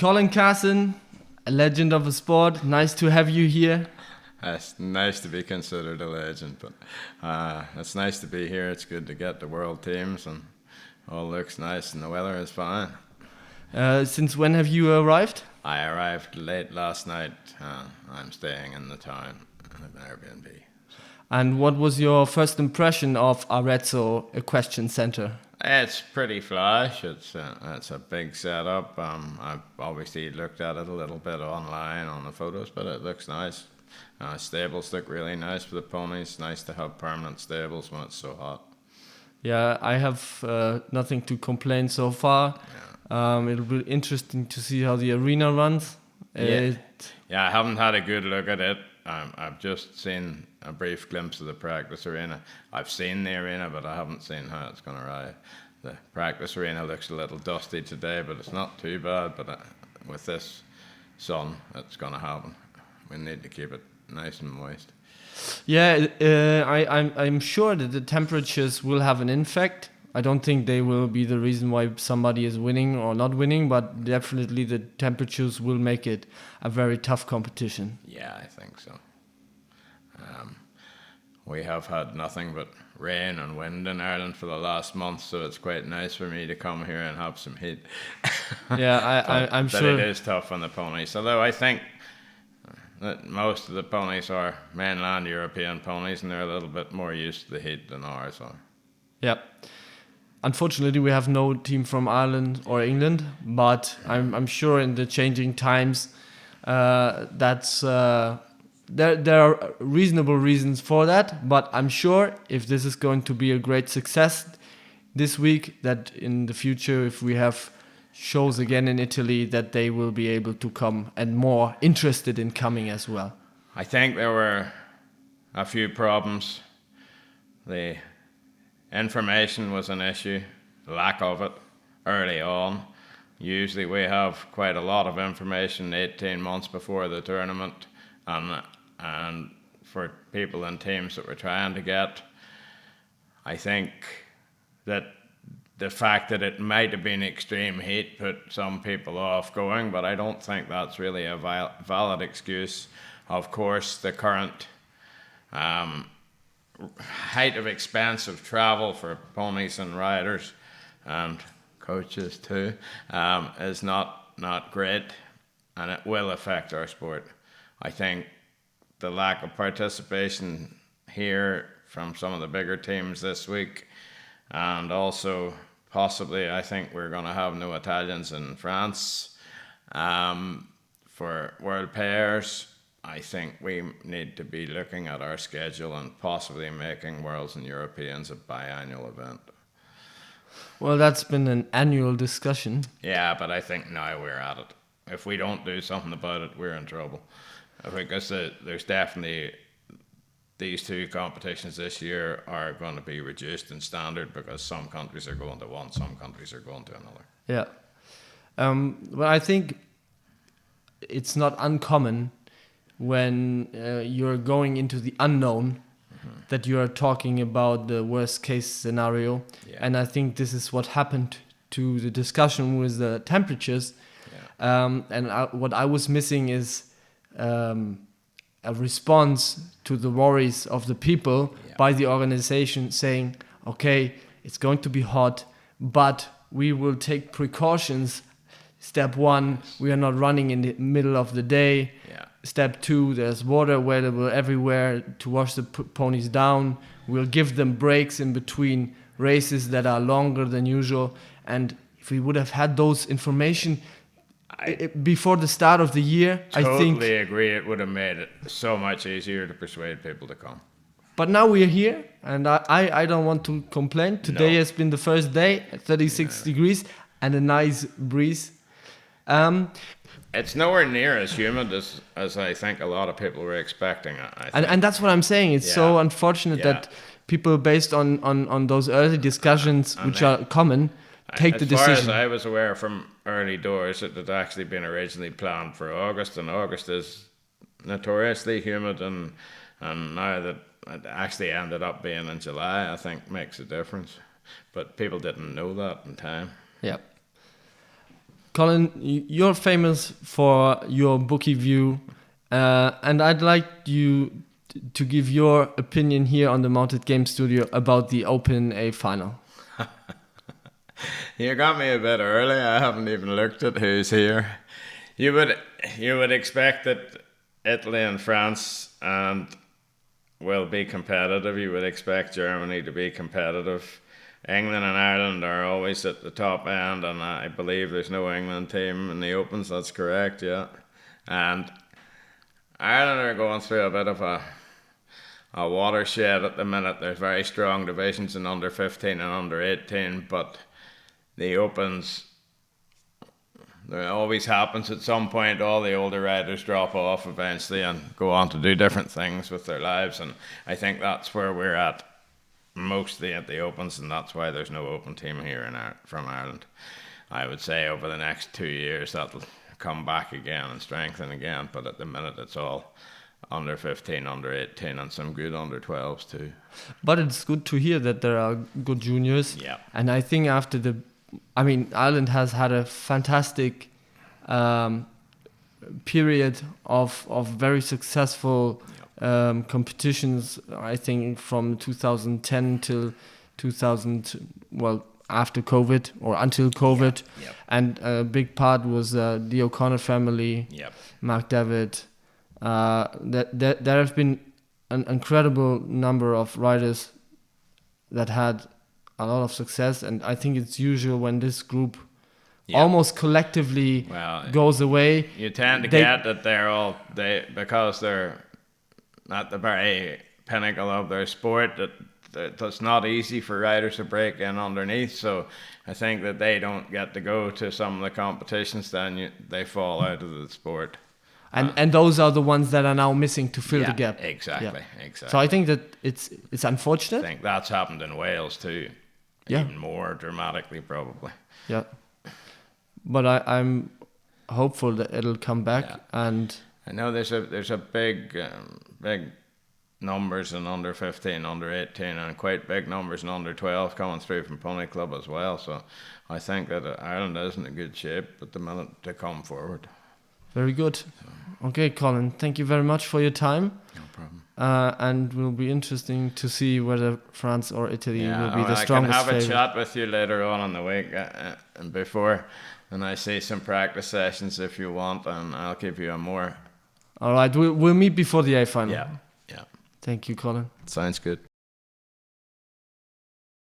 Colin, Carson, a legend of the sport. Nice to have you here. It's nice to be considered a legend, but it's nice to be here. It's good to get the world teams, and all looks nice, and the weather is fine. Since when have you arrived? I arrived late last night. I'm staying in the town in an Airbnb. And what was your first impression of Arezzo Equestrian Center? It's pretty flash. It's a big setup. I've obviously looked at it a little bit online on the photos, but it looks nice. Stables look really nice for the ponies. Nice to have permanent stables when it's so hot. Yeah, I have nothing to complain so far. Yeah. It'll be interesting to see how the arena runs. Yeah, I haven't had a good look at it. I've just seen a brief glimpse of the practice arena. I've seen the arena, but I haven't seen how it's going to ride. The practice arena looks a little dusty today, but it's not too bad. But with this sun, it's going to happen. We need to keep it nice and moist. Yeah, I'm sure that the temperatures will have an impact. I don't think they will be the reason why somebody is winning or not winning, but definitely the temperatures will make it a very tough competition. Yeah, I think so. We have had nothing but rain and wind in Ireland for the last month, so it's quite nice for me to come here and have some heat. Yeah, I'm sure. But it is tough on the ponies, although I think that most of the ponies are mainland European ponies, and they're a little bit more used to the heat than ours are. Yeah. Unfortunately, we have no team from Ireland or England, but I'm sure in the changing times, there are reasonable reasons for that. But I'm sure if this is going to be a great success this week, that in the future, if we have shows again in Italy, that they will be able to come and more interested in coming as well. I think there were a few problems. The information was an issue, lack of it early on. Usually we have quite a lot of information 18 months before the tournament, and for people and teams that we're trying to get, I think that the fact that it might have been extreme heat put some people off going, but I don't think that's really a valid excuse. Of course, the current height of expense of travel for ponies and riders and coaches too is not great, and it will affect our sport. I think the lack of participation here from some of the bigger teams this week, and also possibly I think we're going to have no Italians in France for World Pairs. I think we need to be looking at our schedule and possibly making Worlds and Europeans a biannual event. Well, that's been an annual discussion. Yeah, but I think now we're at it. If we don't do something about it, we're in trouble. Because there's definitely these two competitions this year are going to be reduced in standard because some countries are going to one, some countries are going to another. Yeah. Well, I think it's not uncommon when you're going into the unknown that you are talking about the worst case scenario. Yeah. And I think this is what happened to the discussion with the temperatures. Yeah. What I was missing is a response to the worries of the people by the organization saying, okay, it's going to be hot, but we will take precautions. Step 1, we are not running in the middle of the day. Yeah. Step 2, there's water available everywhere to wash the ponies down. We'll give them breaks in between races that are longer than usual. And if we would have had those information before the start of the year, I think... Totally agree. It would have made it so much easier to persuade people to come. But now we're here, and I don't want to complain. Today has been the first day, 36 degrees, and a nice breeze. It's nowhere near as humid as I think a lot of people were expecting. And that's what I'm saying. It's so unfortunate that people, based on those early discussions, which are common, take the decision. As far as I was aware from early doors, it had actually been originally planned for August, and August is notoriously humid, and now that it actually ended up being in July, I think makes a difference. But people didn't know that in time. Yeah. Colin, you're famous for your bookie view, and I'd like you to give your opinion here on the Mounted Game Studio about the Open A final. You got me a bit early. I haven't even looked at who's here. You would expect that Italy and France will be competitive. You would expect Germany to be competitive. England and Ireland are always at the top end, and I believe there's no England team in the Opens. That's correct, yeah. And Ireland are going through a bit of a watershed at the minute. There's very strong divisions in under 15 and under 18, but the Opens, it always happens at some point. All the older riders drop off eventually and go on to do different things with their lives, and I think that's where we're at mostly at the Opens, and that's why there's no Open team here from Ireland. I would say over the next 2 years that'll come back again and strengthen again, but at the minute it's all under 15, under 18, and some good under 12s too. But it's good to hear that there are good juniors. Yeah. And I think Ireland has had a fantastic period of very successful competitions. I think from 2010 till 2000, well, after COVID or until COVID. Yep. And a big part was the O'Connor family, Mark David. There have been an incredible number of riders that had a lot of success, and I think it's usual when this group almost collectively goes away. You tend to get that because they're at the very pinnacle of their sport, that's not easy for riders to break in underneath. So I think that they don't get to go to some of the competitions, then they fall out of the sport. And those are the ones that are now missing to fill the gap. Exactly. So I think that it's unfortunate. I think that's happened in Wales too. Even more dramatically, probably. Yeah. But I'm hopeful that it'll come back. And I know there's a big numbers in under 15, under 18, and quite big numbers in under 12 coming through from Pony Club as well. So I think that Ireland is in a good shape at the minute to come forward. Very good. Okay, Colin, thank you very much for your time. No problem. And it will be interesting to see whether France or Italy will be the strongest I can have favorite. a chat with you later on in the week and before, and I see some practice sessions if you want, and I'll give you a more. All right, we'll meet before the A final. Yeah. Thank you, Colin. Sounds good.